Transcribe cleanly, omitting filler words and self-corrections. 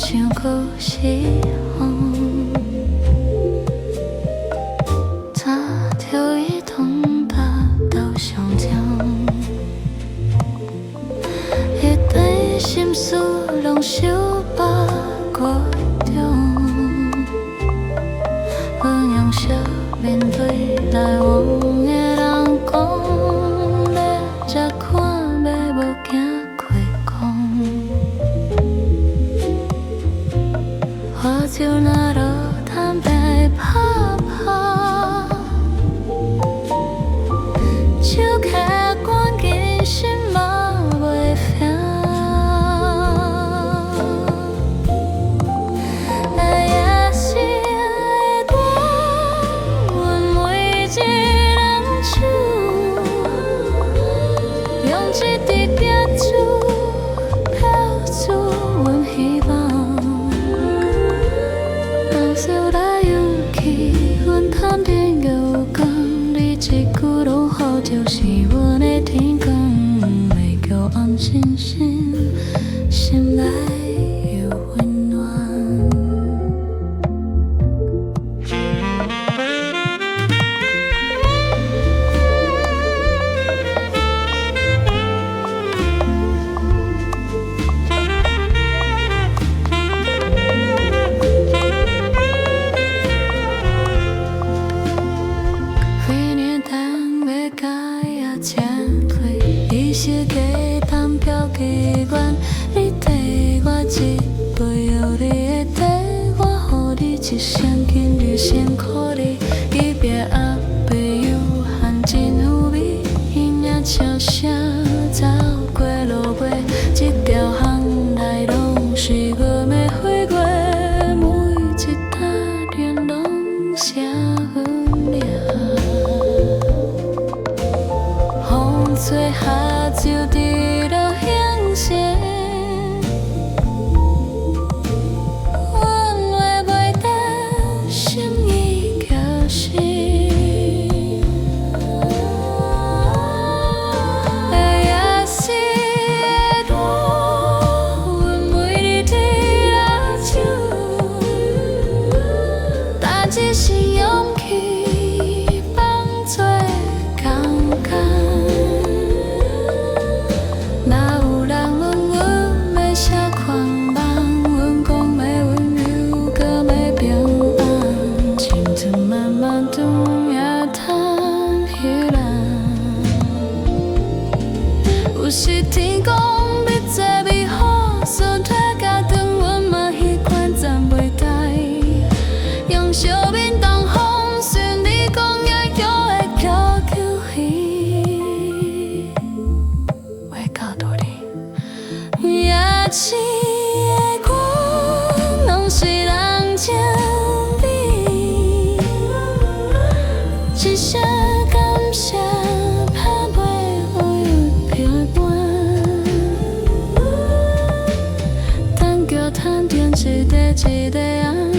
像故事风，早就已同巴斗相争，迄段心事拢收把过中，阮用笑面对来往的人讲，要才看要无惊开讲。 花就那落摊白拍拍，手开关紧心嘛袂平。爱也是爱我，阮每一人手，用一滴眼珠标注阮希望。 笑来勇气，阮谈天又讲，你一句拢好，就是阮的天光。袂叫暗星星，心内有温暖。是假谈表给阮，你瑕我一杯药，你会瑕我，予你一声今日辛苦你，伊别后朋友含真有味，伊也笑声走过路尾，这条巷内拢是我的花月，每一搭人拢写阮名，风吹下。 就伫落响声，阮话袂得，心意叫醒。爱也是会落，阮每日伫拉手，但只是勇气放做空空。 有时天公要坐美好，酸退甲长，阮嘛习惯暂袂待。用笑面当风，顺你讲也叫会叫伊，话到倒哩，也是的我，拢是人情味，一声感谢。 谈天一地一地啊。